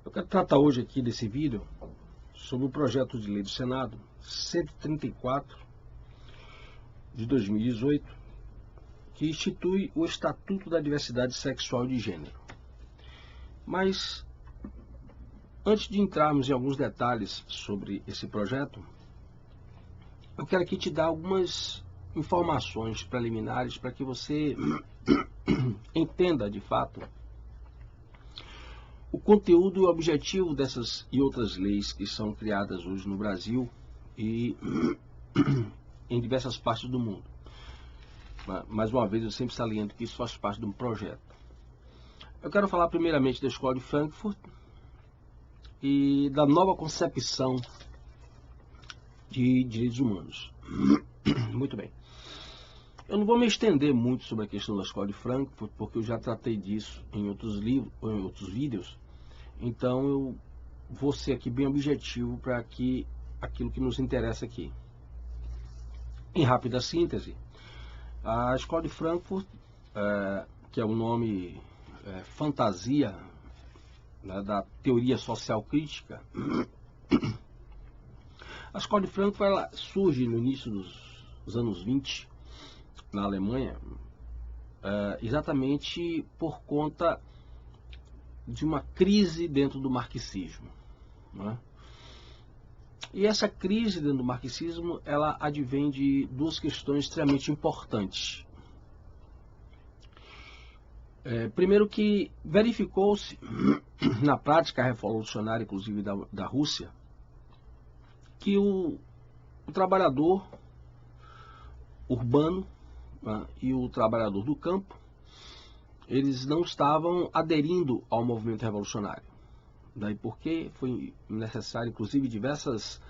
Eu quero tratar hoje aqui desse vídeo sobre o projeto de lei do Senado 134 de 2018, que institui o Estatuto da Diversidade Sexual e de Gênero. Mas, antes de entrarmos em alguns detalhes sobre esse projeto, eu quero aqui te dar algumas informações preliminares para que você entenda de fato o conteúdo e o objetivo dessas e outras leis que são criadas hoje no Brasil e em diversas partes do mundo. Mais uma vez, eu sempre saliento que isso faz parte de um projeto. Eu quero falar primeiramente da Escola de Frankfurt e da nova concepção de direitos humanos. Muito bem. Eu não vou me estender muito sobre a questão da Escola de Frankfurt, porque eu já tratei disso em outros livros, em outros vídeos. Então eu vou ser aqui bem objetivo para que aquilo que nos interessa aqui. Em rápida síntese, a Escola de Frankfurt, que é o nome fantasia, né, da teoria social crítica, a Escola de Frankfurt ela surge no início dos anos 20, na Alemanha, exatamente por conta de uma crise dentro do marxismo, né? E essa crise dentro do marxismo, ela advém de duas questões extremamente importantes. Primeiro que verificou-se na prática revolucionária, inclusive da Rússia, que o trabalhador urbano, né, e o trabalhador do campo, eles não estavam aderindo ao movimento revolucionário. Daí porque foi necessário, inclusive, diversas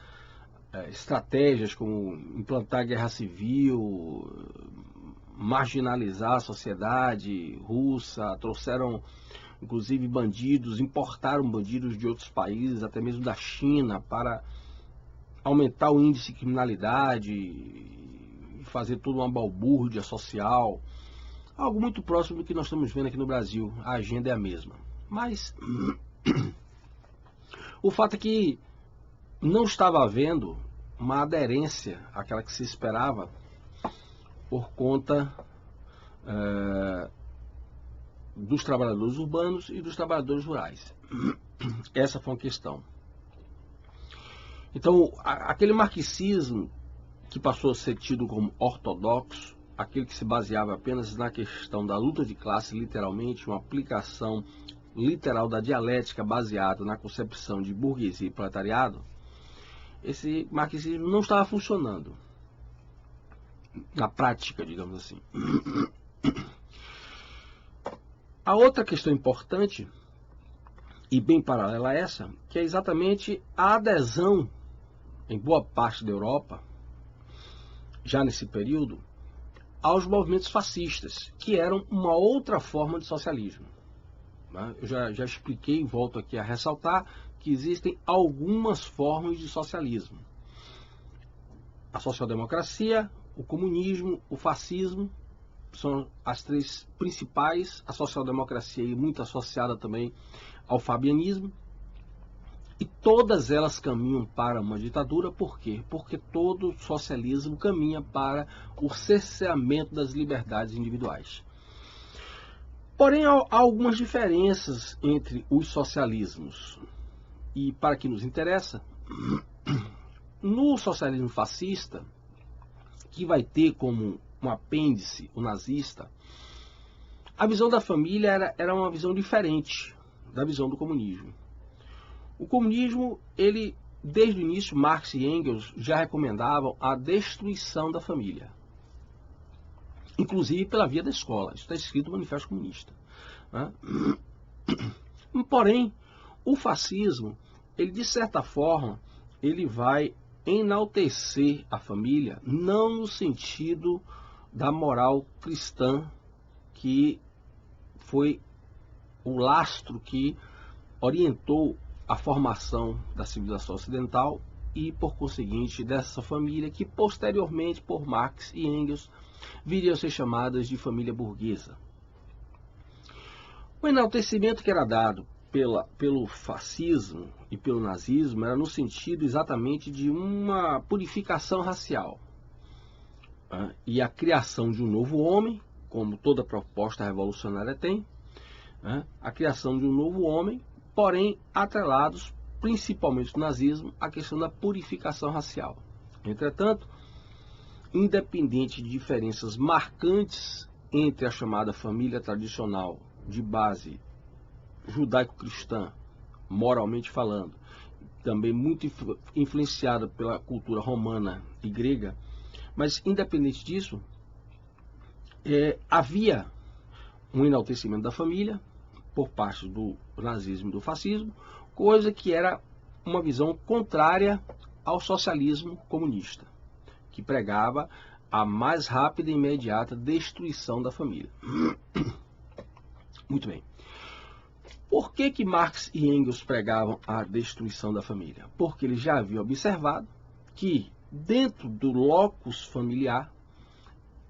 estratégias, como implantar guerra civil, marginalizar a sociedade russa, trouxeram, inclusive, bandidos, importaram bandidos de outros países, até mesmo da China, para aumentar o índice de criminalidade, fazer toda uma balbúrdia social, algo muito próximo do que nós estamos vendo aqui no Brasil. A agenda é a mesma. Mas o fato é que não estava havendo uma aderência àquela que se esperava por conta dos trabalhadores urbanos e dos trabalhadores rurais. Essa foi uma questão. Então, aquele marxismo que passou a ser tido como ortodoxo, aquele que se baseava apenas na questão da luta de classe, literalmente, uma aplicação literal da dialética baseada na concepção de burguesia e proletariado, esse marxismo não estava funcionando na prática, digamos assim. A outra questão importante, e bem paralela a essa, que é exatamente a adesão em boa parte da Europa, já nesse período, aos movimentos fascistas, que eram uma outra forma de socialismo. Eu já expliquei e volto aqui a ressaltar que existem algumas formas de socialismo. A social-democracia, o comunismo, o fascismo, são as três principais. A social-democracia é muito associada também ao fabianismo. E todas elas caminham para uma ditadura. Por quê? Porque todo socialismo caminha para o cerceamento das liberdades individuais. Porém, há algumas diferenças entre os socialismos. E para que nos interessa, no socialismo fascista, que vai ter como um apêndice o nazista, a visão da família era uma visão diferente da visão do comunismo. O comunismo, ele, desde o início, Marx e Engels já recomendavam a destruição da família, inclusive pela via da escola. Isso está escrito no Manifesto Comunista, né? Porém, o fascismo, ele de certa forma, ele vai enaltecer a família, não no sentido da moral cristã, que foi o lastro que orientou a formação da civilização ocidental e, por conseguinte, dessa família que, posteriormente, por Marx e Engels, viriam a ser chamadas de família burguesa. O enaltecimento que era dado pelo fascismo e pelo nazismo era no sentido exatamente de uma purificação racial, né? E a criação de um novo homem, como toda proposta revolucionária tem, né? A criação de um novo homem, porém atrelados, principalmente no nazismo, à questão da purificação racial. Entretanto, independente de diferenças marcantes entre a chamada família tradicional de base judaico-cristã, moralmente falando, também muito influenciada pela cultura romana e grega, mas independente disso, havia um enaltecimento da família por parte do nazismo e do fascismo, coisa que era uma visão contrária ao socialismo comunista, que pregava a mais rápida e imediata destruição da família. Muito bem. Por que Marx e Engels pregavam a destruição da família? Porque eles já haviam observado que dentro do locus familiar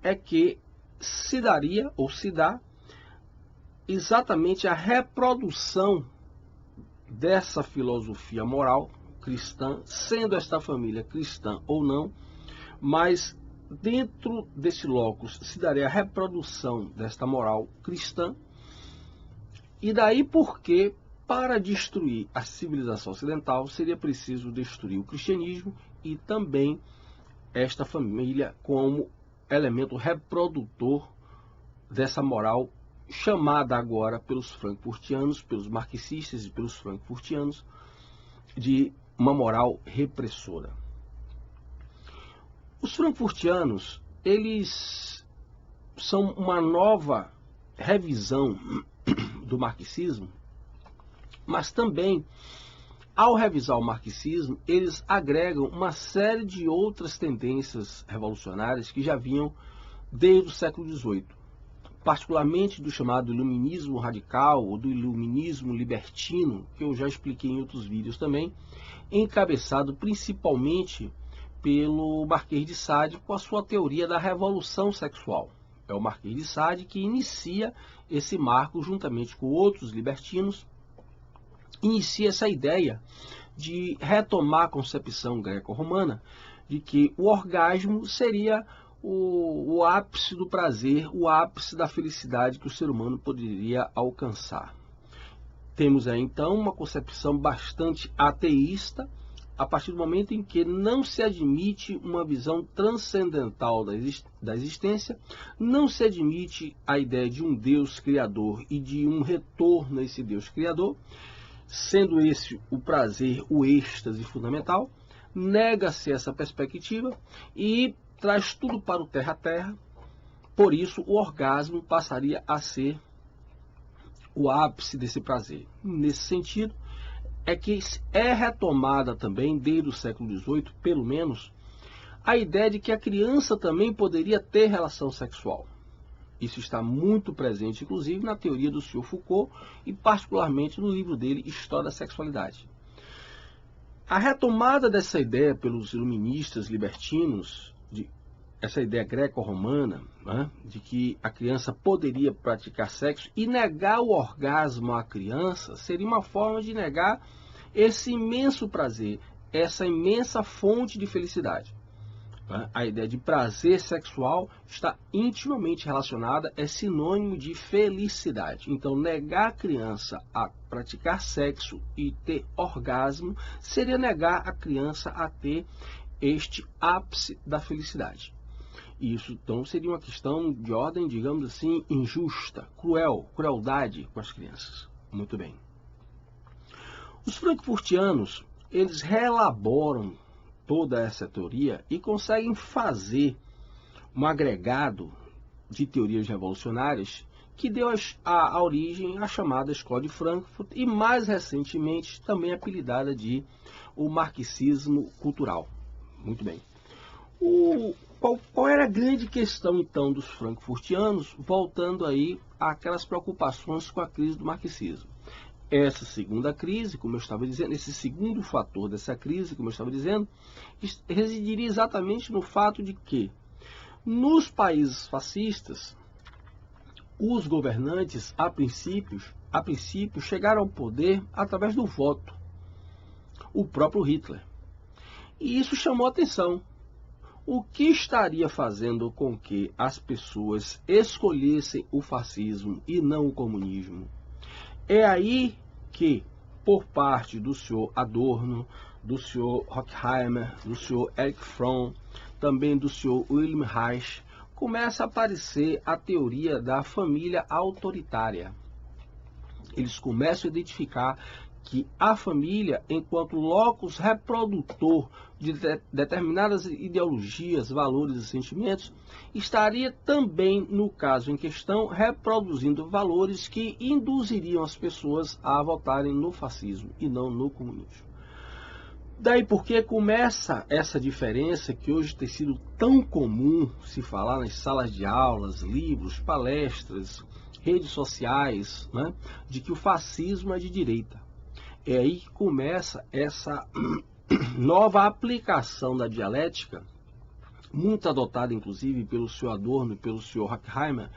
é que se daria ou se dá exatamente a reprodução dessa filosofia moral cristã, sendo esta família cristã ou não, mas dentro desse locus se daria a reprodução desta moral cristã. E daí porque, para destruir a civilização ocidental, seria preciso destruir o cristianismo e também esta família como elemento reprodutor dessa moral chamada agora pelos frankfurtianos, pelos marxistas e pelos frankfurtianos, de uma moral repressora. Os frankfurtianos, eles são uma nova revisão do marxismo, mas também, ao revisar o marxismo, eles agregam uma série de outras tendências revolucionárias que já vinham desde o século XVIII, particularmente do chamado iluminismo radical ou do iluminismo libertino, que eu já expliquei em outros vídeos também, encabeçado principalmente pelo Marquês de Sade com a sua teoria da revolução sexual. É o Marquês de Sade que inicia esse marco, juntamente com outros libertinos, inicia essa ideia de retomar a concepção greco-romana de que o orgasmo seria o ápice do prazer, o ápice da felicidade que o ser humano poderia alcançar. Temos aí então uma concepção bastante ateísta, a partir do momento em que não se admite uma visão transcendental da existência, não se admite a ideia de um Deus criador e de um retorno a esse Deus criador, sendo esse o prazer, o êxtase fundamental, nega-se essa perspectiva e traz tudo para o terra a terra. Por isso, o orgasmo passaria a ser o ápice desse prazer. Nesse sentido, é que é retomada também, desde o século XVIII, pelo menos, a ideia de que a criança também poderia ter relação sexual. Isso está muito presente, inclusive, na teoria do Sr. Foucault e, particularmente, no livro dele, História da Sexualidade. A retomada dessa ideia pelos iluministas libertinos, essa ideia greco-romana, né, de que a criança poderia praticar sexo e negar o orgasmo à criança, seria uma forma de negar esse imenso prazer, essa imensa fonte de felicidade. A ideia de prazer sexual está intimamente relacionada, é sinônimo de felicidade. Então, negar a criança a praticar sexo e ter orgasmo seria negar a criança a ter este ápice da felicidade. Isso, então, seria uma questão de ordem, digamos assim, injusta, crueldade com as crianças. Muito bem. Os frankfurtianos, eles reelaboram toda essa teoria e conseguem fazer um agregado de teorias revolucionárias que deu a origem à chamada Escola de Frankfurt e, mais recentemente, também apelidada de o marxismo cultural. Muito bem. Qual era a grande questão, então, dos frankfurtianos, voltando aí àquelas preocupações com a crise do marxismo? Essa segunda crise, como eu estava dizendo, esse segundo fator dessa crise, como eu estava dizendo, residiria exatamente no fato de que, nos países fascistas, os governantes, a princípio, a princípio, chegaram ao poder através do voto, o próprio Hitler. E isso chamou a atenção. O que estaria fazendo com que as pessoas escolhessem o fascismo e não o comunismo? É aí que, por parte do senhor Adorno, do senhor Horkheimer, do senhor Erich Fromm, também do senhor Wilhelm Reich, começa a aparecer a teoria da família autoritária. Eles começam a identificar que a família, enquanto locus reprodutor de determinadas ideologias, valores e sentimentos, estaria também, no caso em questão, reproduzindo valores que induziriam as pessoas a votarem no fascismo e não no comunismo. Daí porque começa essa diferença que hoje tem sido tão comum se falar nas salas de aulas, livros, palestras, redes sociais, né, de que o fascismo é de direita. É aí que começa essa nova aplicação da dialética, muito adotada inclusive pelo senhor Adorno e pelo senhor Horkheimer,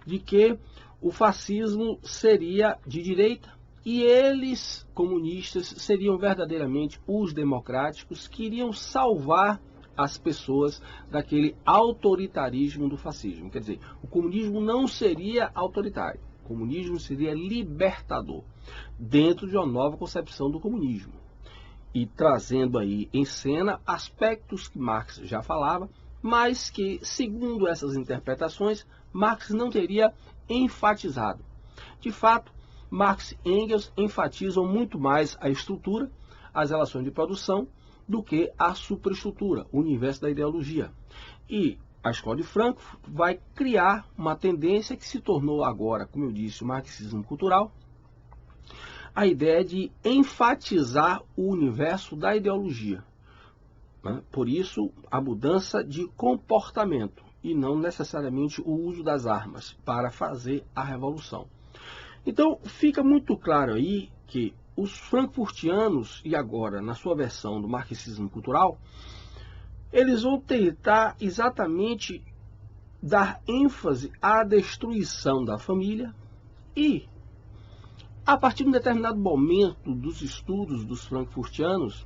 de que o fascismo seria de direita e eles, comunistas, seriam verdadeiramente os democráticos que iriam salvar as pessoas daquele autoritarismo do fascismo. Quer dizer, o comunismo não seria autoritário, o comunismo seria libertador, dentro de uma nova concepção do comunismo. E trazendo aí em cena aspectos que Marx já falava, mas que, segundo essas interpretações, Marx não teria enfatizado. De fato, Marx e Engels enfatizam muito mais a estrutura, as relações de produção, do que a superestrutura, o universo da ideologia. E a Escola de Frankfurt vai criar uma tendência que se tornou agora, como eu disse, o marxismo cultural, a ideia de enfatizar o universo da ideologia. Por isso, a mudança de comportamento e não necessariamente o uso das armas para fazer a revolução. Então, fica muito claro aí que os frankfurtianos, e agora na sua versão do marxismo cultural, eles vão tentar exatamente dar ênfase à destruição da família e, a partir de um determinado momento dos estudos dos frankfurtianos,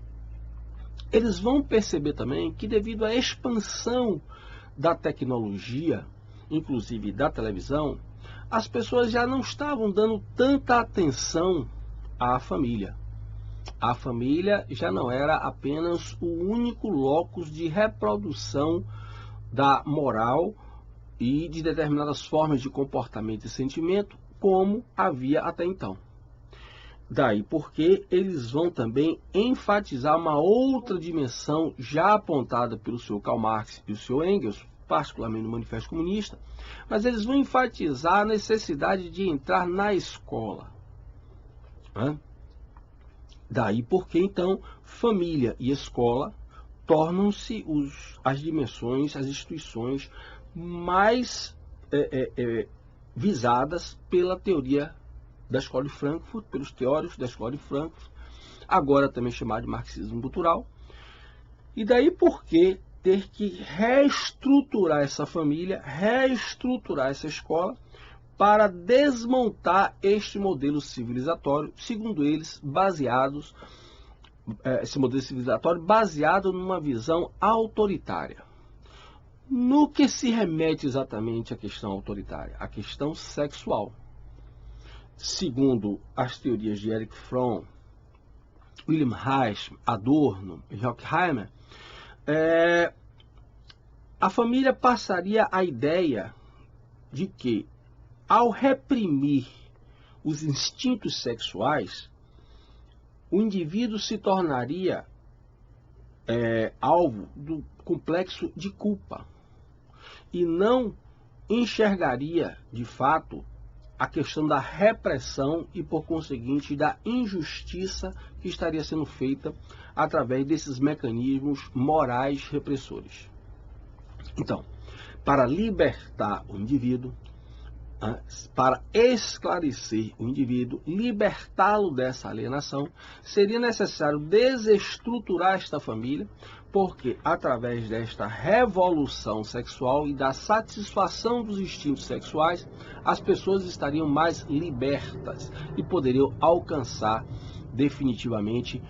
eles vão perceber também que devido à expansão da tecnologia, inclusive da televisão, as pessoas já não estavam dando tanta atenção à família. A família já não era apenas o único locus de reprodução da moral e de determinadas formas de comportamento e sentimento, como havia até então. Daí porque eles vão também enfatizar uma outra dimensão já apontada pelo senhor Karl Marx e o senhor Engels, particularmente no Manifesto Comunista, mas eles vão enfatizar a necessidade de entrar na escola. Daí porque, então, família e escola tornam-se as dimensões, as instituições mais visadas pela teoria da Escola de Frankfurt, pelos teóricos da Escola de Frankfurt, agora também chamado de marxismo cultural. E daí porque ter que reestruturar essa família, reestruturar essa escola, para desmontar este modelo civilizatório, segundo eles, esse modelo civilizatório baseado numa visão autoritária. No que se remete exatamente à questão autoritária? A questão sexual. Segundo as teorias de Erich Fromm, Wilhelm Reich, Adorno e Horkheimer, a família passaria a ideia de que, ao reprimir os instintos sexuais, o indivíduo se tornaria alvo do complexo de culpa e não enxergaria, de fato, a questão da repressão e, por conseguinte, da injustiça que estaria sendo feita através desses mecanismos morais repressores. Então, para libertar o indivíduo, para esclarecer o indivíduo, libertá-lo dessa alienação, seria necessário desestruturar esta família, porque através desta revolução sexual e da satisfação dos instintos sexuais, as pessoas estariam mais libertas e poderiam alcançar definitivamente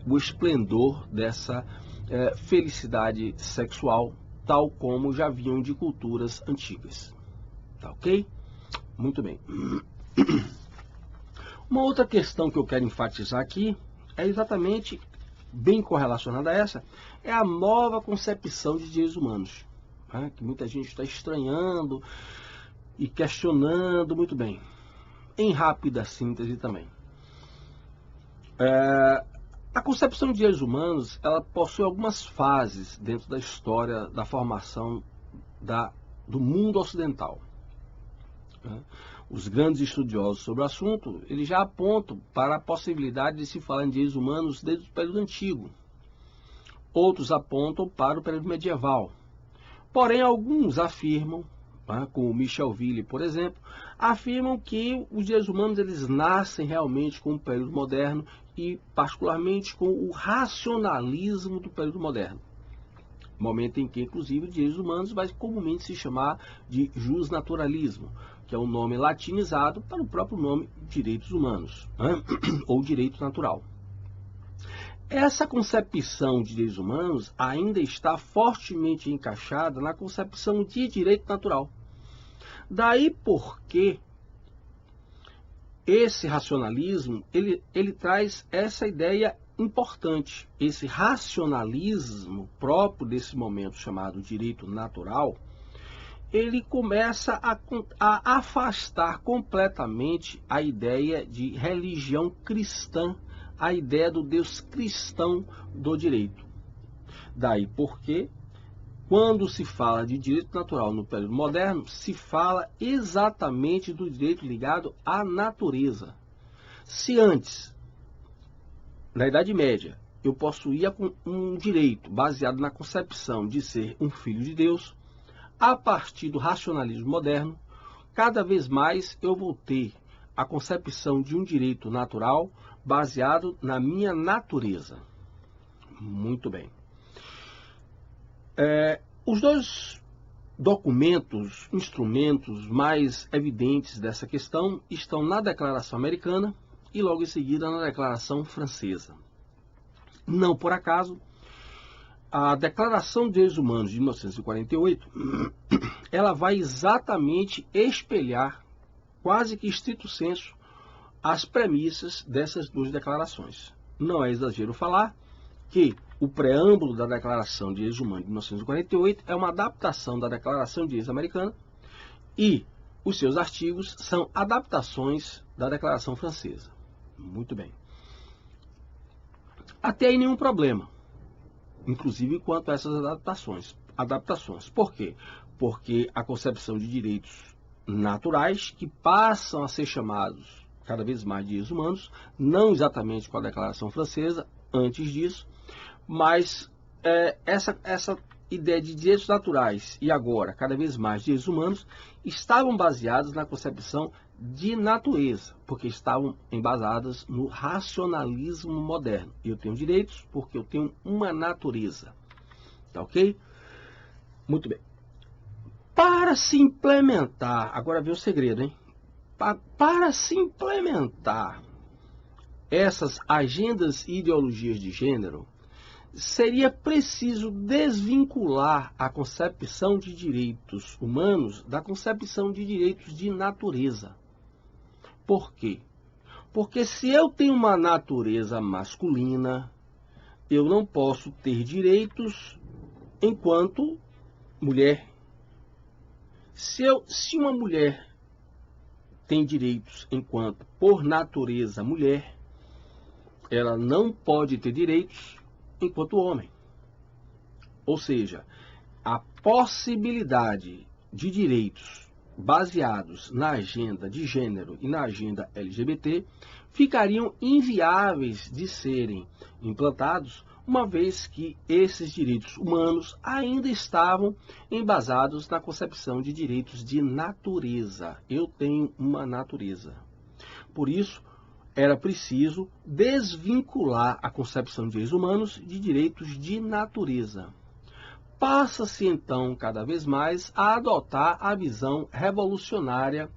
o esplendor dessa felicidade sexual, tal como já vinham de culturas antigas. Tá ok? Muito bem. Uma outra questão que eu quero enfatizar aqui é exatamente, bem correlacionada a essa, é a nova concepção de direitos humanos, né? Que muita gente está estranhando e questionando. Muito bem. Em rápida síntese também. A concepção de direitos humanos, ela possui algumas fases dentro da história da formação do mundo ocidental. Os grandes estudiosos sobre o assunto, eles já apontam para a possibilidade de se falar em direitos humanos desde o período antigo. Outros apontam para o período medieval. Porém, alguns afirmam, como Michel Ville, por exemplo, afirmam que os direitos humanos eles nascem realmente com o período moderno e particularmente com o racionalismo do período moderno. Momento em que, inclusive, direitos humanos vai comumente se chamar de justnaturalismo, que é um nome latinizado para o próprio nome direitos humanos, ou direito natural. Essa concepção de direitos humanos ainda está fortemente encaixada na concepção de direito natural. Daí porque esse racionalismo, ele traz essa ideia importante. Esse racionalismo próprio desse momento chamado direito natural, ele começa a afastar completamente a ideia de religião cristã, a ideia do Deus cristão do direito. Daí porque, quando se fala de direito natural no período moderno, se fala exatamente do direito ligado à natureza. Se antes, na Idade Média, eu possuía um direito baseado na concepção de ser um filho de Deus, a partir do racionalismo moderno, cada vez mais eu vou ter a concepção de um direito natural baseado na minha natureza. Muito bem. Os dois documentos, instrumentos mais evidentes dessa questão estão na Declaração Americana e logo em seguida na Declaração Francesa. Não por acaso, a Declaração de Direitos Humanos de 1948, ela vai exatamente espelhar, quase que estrito sensu, as premissas dessas duas declarações. Não é exagero falar que o preâmbulo da Declaração de Direitos Humanos de 1948 é uma adaptação da Declaração de Direitos Americana e os seus artigos são adaptações da Declaração Francesa. Muito bem. Até aí nenhum problema, inclusive quanto a essas adaptações. Por quê? Porque a concepção de direitos naturais, que passam a ser chamados cada vez mais de direitos humanos, não exatamente com a Declaração Francesa, antes disso, mas essa ideia de direitos naturais e agora cada vez mais direitos humanos estavam baseados na concepção de natureza, porque estavam embasadas no racionalismo moderno. Eu tenho direitos porque eu tenho uma natureza. Tá ok? Muito bem. Para se implementar, agora vem o segredo, hein? Para se implementar essas agendas e ideologias de gênero, seria preciso desvincular a concepção de direitos humanos da concepção de direitos de natureza. Por quê? Porque se eu tenho uma natureza masculina, eu não posso ter direitos enquanto mulher. Se uma mulher tem direitos enquanto, por natureza, mulher, ela não pode ter direitos enquanto homem. Ou seja, a possibilidade de direitos baseados na agenda de gênero e na agenda LGBT ficariam inviáveis de serem implantados, uma vez que esses direitos humanos ainda estavam embasados na concepção de direitos de natureza. Eu tenho uma natureza. Por isso, era preciso desvincular a concepção de direitos humanos de direitos de natureza. Passa-se então cada vez mais a adotar a visão revolucionária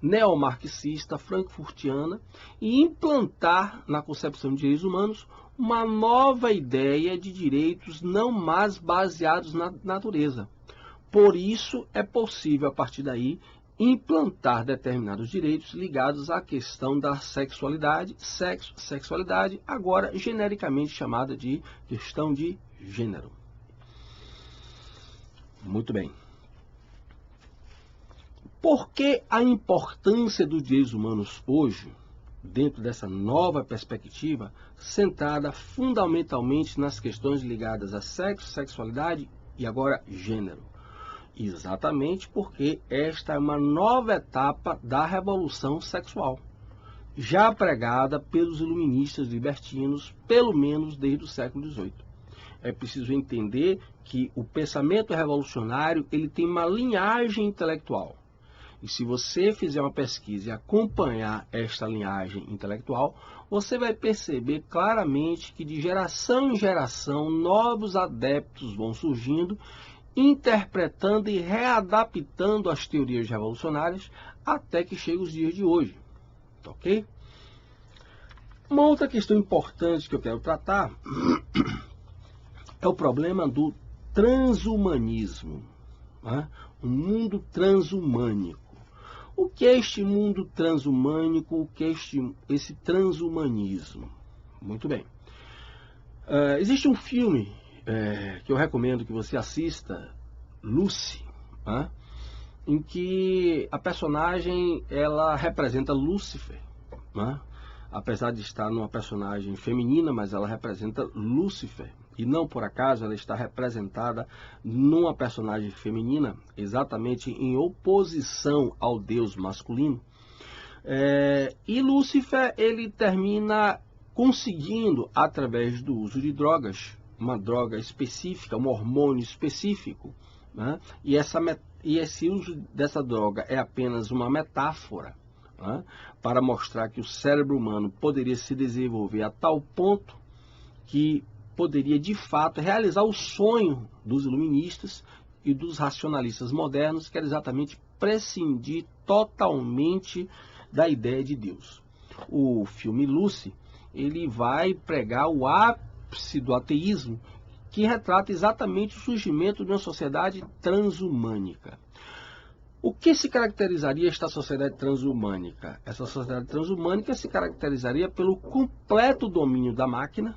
neomarxista frankfurtiana e implantar na concepção de direitos humanos uma nova ideia de direitos não mais baseados na natureza. Por isso é possível, a partir daí, implantar determinados direitos ligados à questão da sexualidade, sexualidade, agora genericamente chamada de questão de gênero. Muito bem. Por que a importância dos direitos humanos hoje, dentro dessa nova perspectiva, centrada fundamentalmente nas questões ligadas a sexo, sexualidade e agora gênero? Exatamente porque esta é uma nova etapa da revolução sexual, já pregada pelos iluministas libertinos, pelo menos desde o século XVIII. É preciso entender que o pensamento revolucionário ele tem uma linhagem intelectual. E se você fizer uma pesquisa e acompanhar esta linhagem intelectual, você vai perceber claramente que de geração em geração novos adeptos vão surgindo, interpretando e readaptando as teorias revolucionárias até que chegam os dias de hoje. Ok? Uma outra questão importante que eu quero tratar é o problema do transhumanismo, né? Um mundo transhumânico. O que é este mundo transhumânico? O que é esse transhumanismo? Muito bem. Existe um filme que eu recomendo que você assista, Lucy, né? Em que a personagem ela representa Lúcifer, né? Apesar de estar numa personagem feminina, mas ela representa Lúcifer. E não por acaso ela está representada numa personagem feminina, exatamente em oposição ao Deus masculino. E Lúcifer ele termina conseguindo, através do uso de drogas, uma droga específica, um hormônio específico, né? E esse uso dessa droga é apenas uma metáfora, né? Para mostrar que o cérebro humano poderia se desenvolver a tal ponto que poderia de fato realizar o sonho dos iluministas e dos racionalistas modernos, que era exatamente prescindir totalmente da ideia de Deus. O filme Lucy, ele vai pregar o ápice do ateísmo, que retrata exatamente o surgimento de uma sociedade transhumânica. O que se caracterizaria esta sociedade transhumânica? Essa sociedade transhumânica se caracterizaria pelo completo domínio da máquina,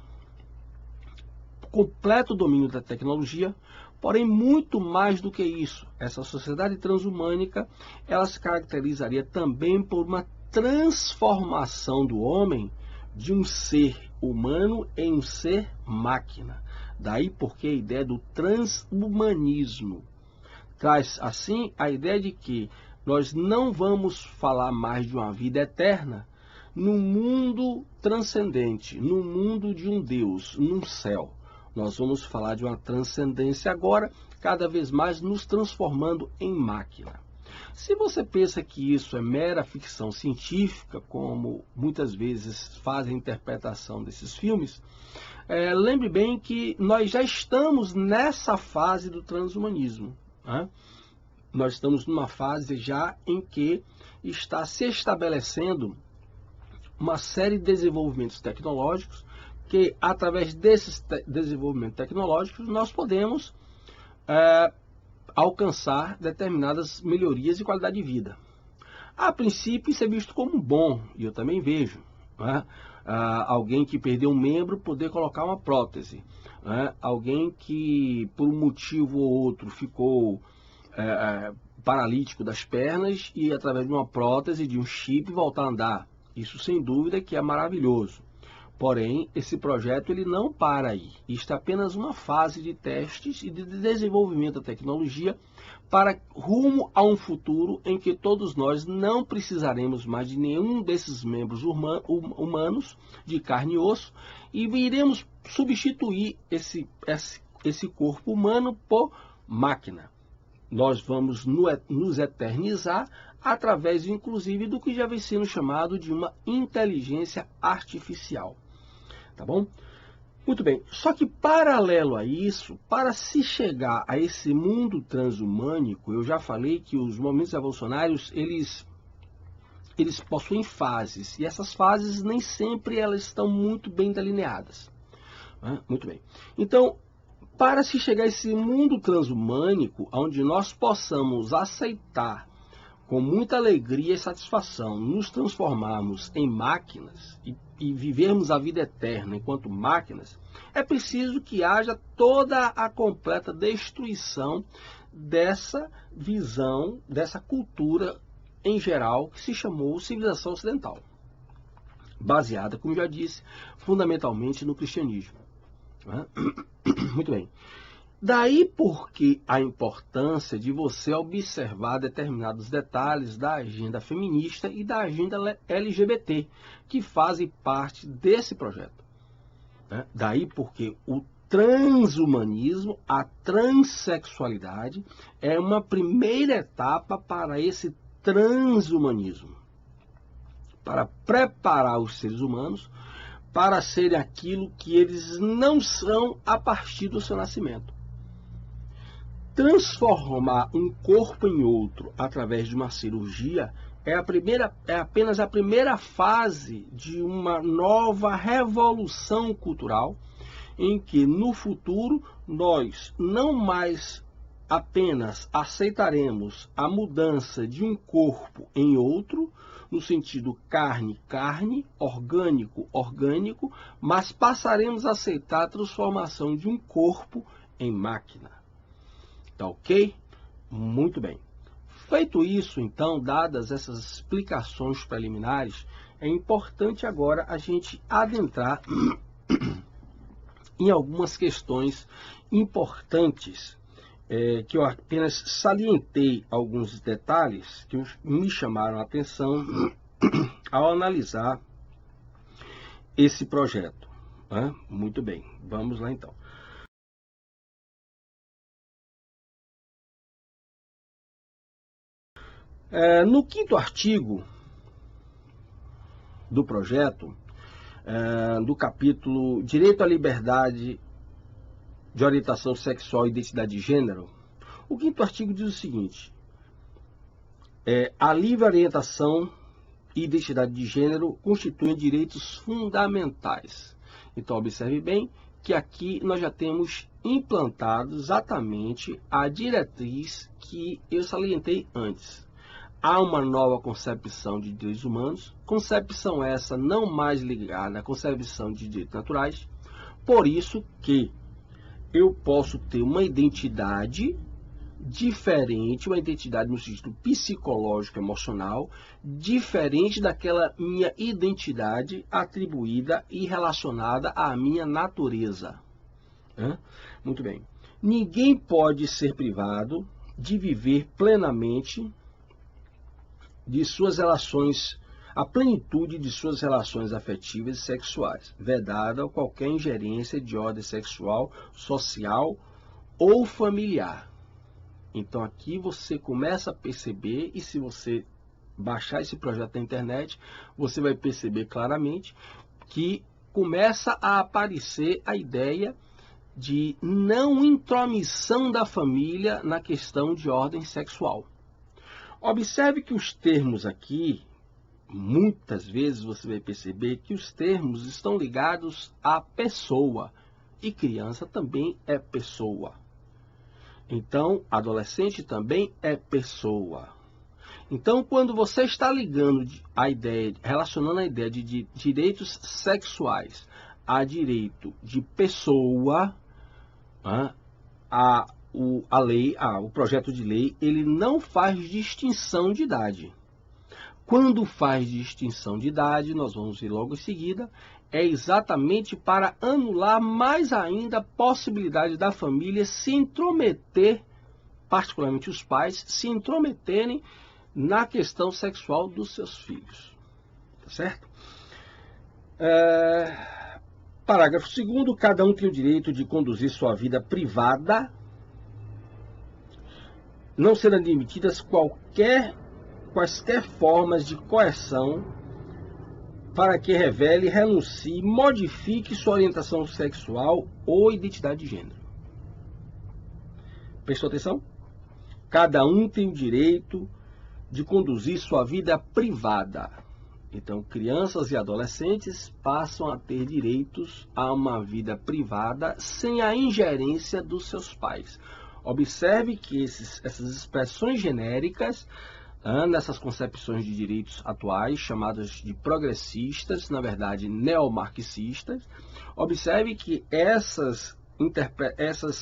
completo domínio da tecnologia, porém muito mais do que isso. Essa sociedade transhumânica, ela se caracterizaria também por uma transformação do homem de um ser humano em um ser máquina. Daí porque a ideia do transhumanismo traz assim a ideia de que nós não vamos falar mais de uma vida eterna num mundo transcendente, num mundo de um Deus, num céu. Nós vamos falar de uma transcendência agora, cada vez mais nos transformando em máquina. Se você pensa que isso é mera ficção científica, como muitas vezes fazem a interpretação desses filmes, lembre bem que nós já estamos nessa fase do transhumanismo, né? Nós estamos numa fase já em que está se estabelecendo uma série de desenvolvimentos tecnológicos que, através desses desenvolvimentos tecnológicos, nós podemos alcançar determinadas melhorias de qualidade de vida. A princípio, isso é visto como bom, e eu também vejo, né? Alguém que perdeu um membro poder colocar uma prótese, né? Alguém que, por um motivo ou outro, ficou paralítico das pernas e, através de uma prótese, de um chip, voltar a andar. Isso, sem dúvida, que é maravilhoso. Porém, esse projeto ele não para aí. Isto é apenas uma fase de testes e de desenvolvimento da tecnologia para rumo a um futuro em que todos nós não precisaremos mais de nenhum desses membros humanos de carne e osso e iremos substituir esse corpo humano por máquina. Nós vamos nos eternizar através, inclusive, do que já vem sendo chamado de uma inteligência artificial. Tá bom? Muito bem. Só que, paralelo a isso, para se chegar a esse mundo transhumânico, eu já falei que os momentos evolucionários, eles possuem fases. E essas fases, nem sempre elas estão muito bem delineadas. Muito bem. Então, para se chegar a esse mundo transhumânico, onde nós possamos aceitar com muita alegria e satisfação nos transformarmos em máquinas e vivermos a vida eterna enquanto máquinas, é preciso que haja toda a completa destruição dessa visão, dessa cultura em geral, que se chamou civilização ocidental, baseada, como já disse, fundamentalmente no cristianismo. Muito bem. Daí porque a importância de você observar determinados detalhes da agenda feminista e da agenda LGBT, que fazem parte desse projeto. Daí porque o transhumanismo, a transexualidade, é uma primeira etapa para esse transhumanismo, para preparar os seres humanos para serem aquilo que eles não são a partir do seu nascimento. Transformar um corpo em outro através de uma cirurgia é apenas a primeira fase de uma nova revolução cultural, em que no futuro nós não mais apenas aceitaremos a mudança de um corpo em outro, no sentido carne, orgânico, mas passaremos a aceitar a transformação de um corpo em máquina. Tá ok? Muito bem. Feito isso, então, dadas essas explicações preliminares, é importante agora a gente adentrar em algumas questões importantes, que eu apenas salientei alguns detalhes que me chamaram a atenção ao analisar esse projeto. Muito bem, vamos lá então. No 5º artigo do projeto, do capítulo Direito à Liberdade de Orientação Sexual e Identidade de Gênero, o 5º artigo diz o seguinte: a livre orientação e identidade de gênero constituem direitos fundamentais. Então, observe bem que aqui nós já temos implantado exatamente a diretriz que eu salientei antes. Há uma nova concepção de direitos humanos, concepção essa não mais ligada à concepção de direitos naturais, por isso que eu posso ter uma identidade diferente, uma identidade no sentido psicológico, emocional, diferente daquela minha identidade atribuída e relacionada à minha natureza. Muito bem. Ninguém pode ser privado de viver plenamente de suas relações, a plenitude de suas relações afetivas e sexuais, vedada qualquer ingerência de ordem sexual, social ou familiar. Então aqui você começa a perceber, e se você baixar esse projeto na internet, você vai perceber claramente que começa a aparecer a ideia de não intromissão da família na questão de ordem sexual. Observe que os termos aqui, muitas vezes você vai perceber que os termos estão ligados à pessoa, e criança também é pessoa. Então, adolescente também é pessoa. Então, quando você está ligando a ideia, relacionando a ideia de direitos sexuais a direito de pessoa, o projeto de lei, ele não faz distinção de idade. Quando faz distinção de idade, nós vamos ver logo em seguida, é exatamente para anular mais ainda a possibilidade da família se intrometer, particularmente os pais, se intrometerem na questão sexual dos seus filhos. Tá certo? Parágrafo 2º, cada um tem o direito de conduzir sua vida privada, não serão admitidas quaisquer formas de coerção para que revele, renuncie, modifique sua orientação sexual ou identidade de gênero. Prestou atenção? Cada um tem o direito de conduzir sua vida privada. Então, crianças e adolescentes passam a ter direitos a uma vida privada sem a ingerência dos seus pais. Observe que essas expressões genéricas, nessas concepções de direitos atuais, chamadas de progressistas, na verdade neomarxistas, observe que essas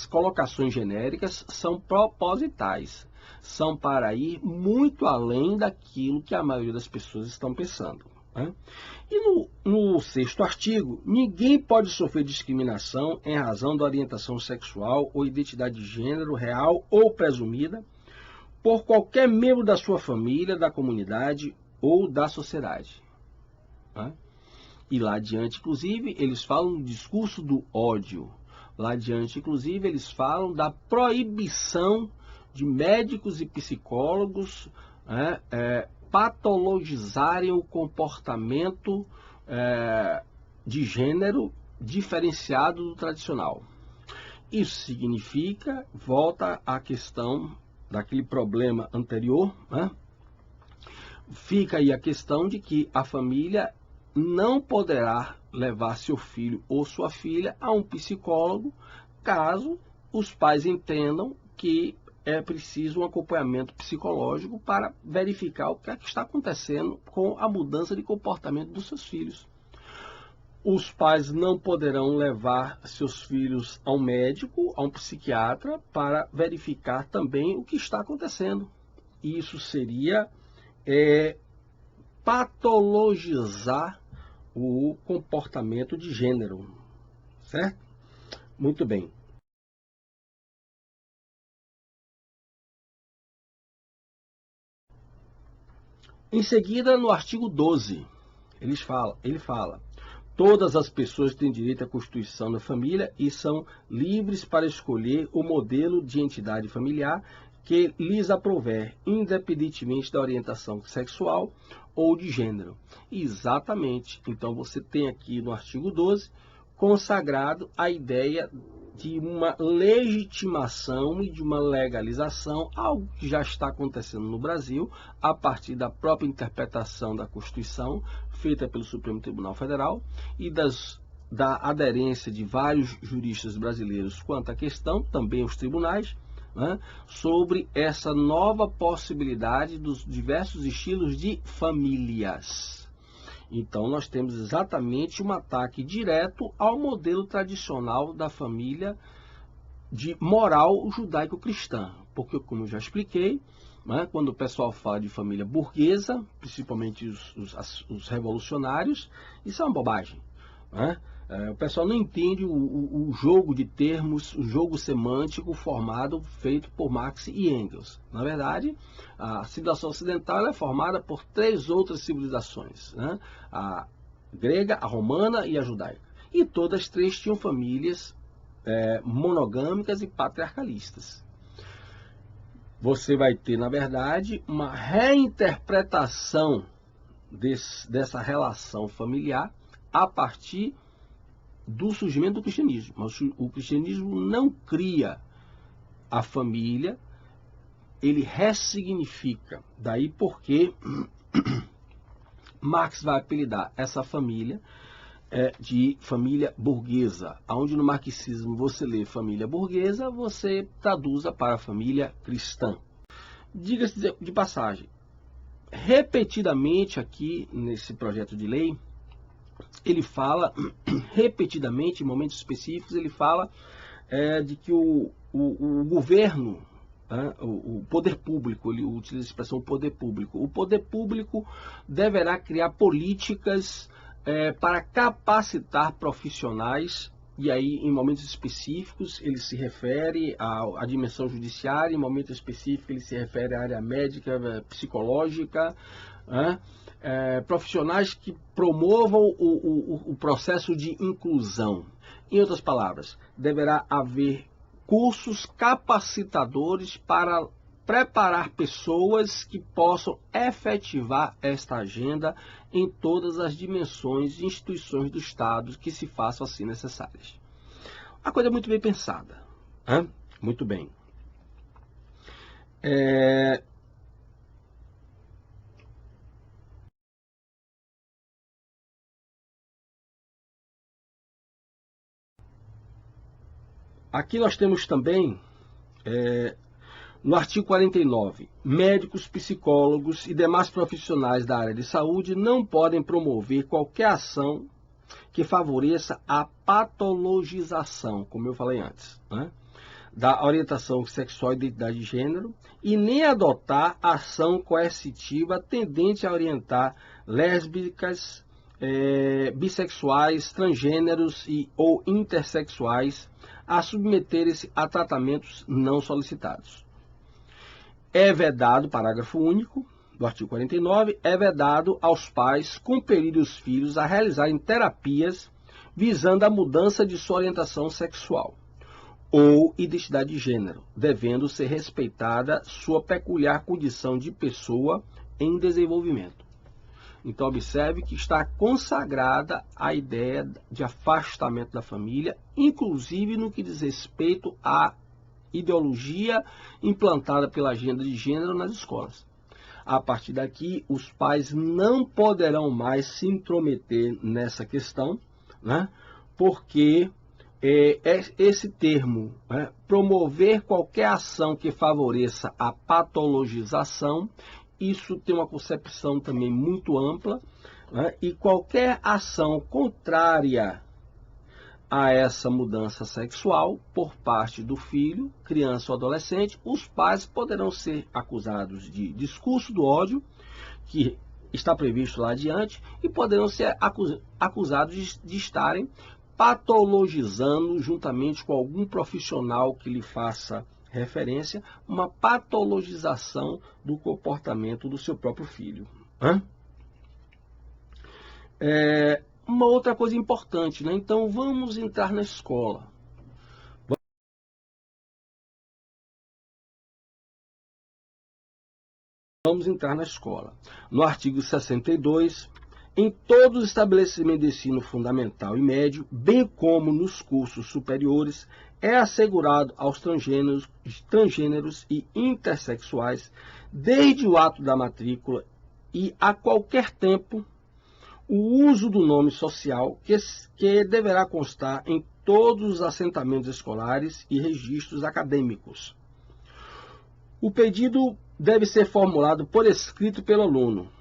colocações genéricas são propositais, são para ir muito além daquilo que a maioria das pessoas estão pensando. E no 6º artigo, ninguém pode sofrer discriminação em razão da orientação sexual ou identidade de gênero real ou presumida por qualquer membro da sua família, da comunidade ou da sociedade. E lá adiante, inclusive, eles falam do discurso do ódio. Lá adiante, inclusive, eles falam da proibição de médicos e psicólogos patologizarem o comportamento de gênero diferenciado do tradicional. Isso significa, volta à questão daquele problema anterior, fica aí a questão de que a família não poderá levar seu filho ou sua filha a um psicólogo caso os pais entendam que é preciso um acompanhamento psicológico para verificar o que é que está acontecendo com a mudança de comportamento dos seus filhos. Os pais não poderão levar seus filhos a um médico, a um psiquiatra, para verificar também o que está acontecendo. Isso seria patologizar o comportamento de gênero, certo? Muito bem. Em seguida, no artigo 12, ele fala: todas as pessoas têm direito à constituição da família e são livres para escolher o modelo de entidade familiar que lhes aprouver, independentemente da orientação sexual ou de gênero. Exatamente. Então, você tem aqui no artigo 12 consagrado a ideia de uma legitimação e de uma legalização, algo que já está acontecendo no Brasil, a partir da própria interpretação da Constituição, feita pelo Supremo Tribunal Federal, e da aderência de vários juristas brasileiros quanto à questão, também os tribunais, sobre essa nova possibilidade dos diversos estilos de famílias. Então, nós temos exatamente um ataque direto ao modelo tradicional da família de moral judaico-cristã. Porque, como eu já expliquei, quando o pessoal fala de família burguesa, principalmente os revolucionários, isso é uma bobagem. O pessoal não entende o jogo de termos, o jogo semântico formado, feito por Marx e Engels. Na verdade, a civilização ocidental é formada por 3 outras civilizações, a grega, a romana e a judaica. E todas as 3 tinham famílias monogâmicas e patriarcalistas. Você vai ter, na verdade, uma reinterpretação dessa relação familiar a partir do surgimento do cristianismo. Mas o cristianismo não cria a família, ele ressignifica. Daí porque Marx vai apelidar essa família de família burguesa. Onde no marxismo você lê família burguesa, você traduza para família cristã. Diga-se de passagem, repetidamente aqui nesse projeto de lei, ele fala, repetidamente, em momentos específicos, ele fala de que o governo, o poder público, ele utiliza a expressão poder público. O poder público deverá criar políticas para capacitar profissionais, e aí em momentos específicos ele se refere à dimensão judiciária, em momento específico ele se refere à área médica, psicológica, né? Profissionais que promovam o processo de inclusão. Em outras palavras, deverá haver cursos capacitadores para preparar pessoas que possam efetivar esta agenda em todas as dimensões e instituições do Estado que se façam assim necessárias. A coisa é muito bem pensada. Hein? Muito bem. Aqui nós temos também, no artigo 49, médicos, psicólogos e demais profissionais da área de saúde não podem promover qualquer ação que favoreça a patologização, como eu falei antes, né, da orientação sexual e identidade de gênero, e nem adotar ação coercitiva tendente a orientar lésbicas, bissexuais, transgêneros ou intersexuais a submeterem-se a tratamentos não solicitados. É vedado, parágrafo único do artigo 49, é vedado aos pais compelirem os filhos a realizarem terapias visando a mudança de sua orientação sexual ou identidade de gênero, devendo ser respeitada sua peculiar condição de pessoa em desenvolvimento. Então, observe que está consagrada a ideia de afastamento da família, inclusive no que diz respeito à ideologia implantada pela agenda de gênero nas escolas. A partir daqui, os pais não poderão mais se intrometer nessa questão, né? Porque esse termo, né, promover qualquer ação que favoreça a patologização, isso tem uma concepção também muito ampla, né? E qualquer ação contrária a essa mudança sexual por parte do filho, criança ou adolescente, os pais poderão ser acusados de discurso do ódio, que está previsto lá adiante, e poderão ser acusados de estarem patologizando, juntamente com algum profissional que lhe faça referência, uma patologização do comportamento do seu próprio filho. Uma outra coisa importante, né? Então vamos entrar na escola. Vamos entrar na escola. No artigo 62, em todos os estabelecimentos de ensino fundamental e médio, bem como nos cursos superiores, é assegurado aos transgêneros e intersexuais, desde o ato da matrícula e a qualquer tempo, o uso do nome social que deverá constar em todos os assentamentos escolares e registros acadêmicos. O pedido deve ser formulado por escrito pelo aluno.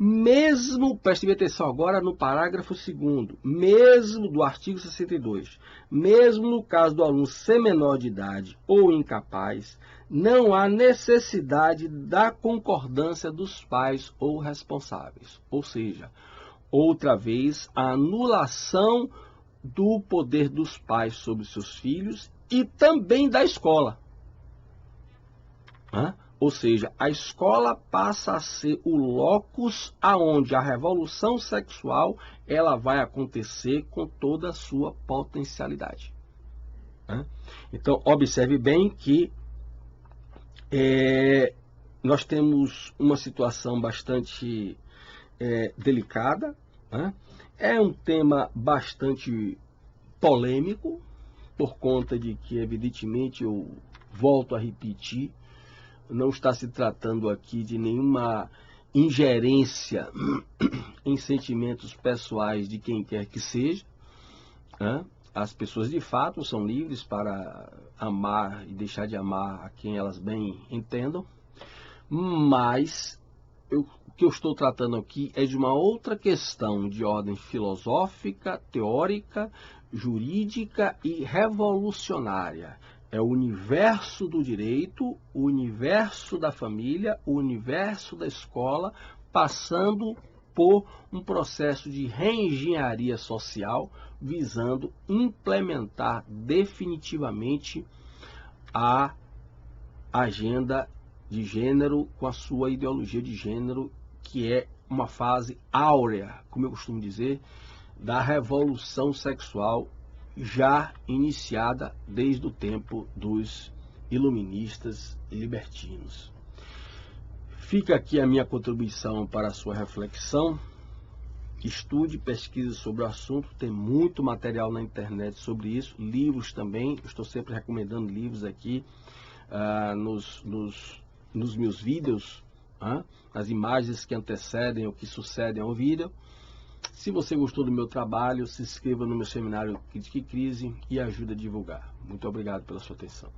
Mesmo, preste atenção agora no parágrafo 2º, mesmo do artigo 62, mesmo no caso do aluno ser menor de idade ou incapaz, não há necessidade da concordância dos pais ou responsáveis. Ou seja, outra vez, a anulação do poder dos pais sobre seus filhos e também da escola. Ou seja, a escola passa a ser o locus aonde a revolução sexual ela vai acontecer com toda a sua potencialidade. Então, observe bem que nós temos uma situação bastante delicada. É um tema bastante polêmico, por conta de que, evidentemente, eu volto a repetir, não está se tratando aqui de nenhuma ingerência em sentimentos pessoais de quem quer que seja. As pessoas, de fato, são livres para amar e deixar de amar a quem elas bem entendam, mas o que eu estou tratando aqui é de uma outra questão de ordem filosófica, teórica, jurídica e revolucionária. É o universo do direito, o universo da família, o universo da escola, passando propor um processo de reengenharia social visando implementar definitivamente a agenda de gênero com a sua ideologia de gênero, que é uma fase áurea, como eu costumo dizer, da revolução sexual já iniciada desde o tempo dos iluministas e libertinos. Fica aqui a minha contribuição para a sua reflexão. Estude, pesquise sobre o assunto, tem muito material na internet sobre isso, livros também, estou sempre recomendando livros aqui nos meus vídeos, as imagens que antecedem ou que sucedem ao vídeo. Se você gostou do meu trabalho, se inscreva no meu seminário Crítica e Crise e ajude a divulgar. Muito obrigado pela sua atenção.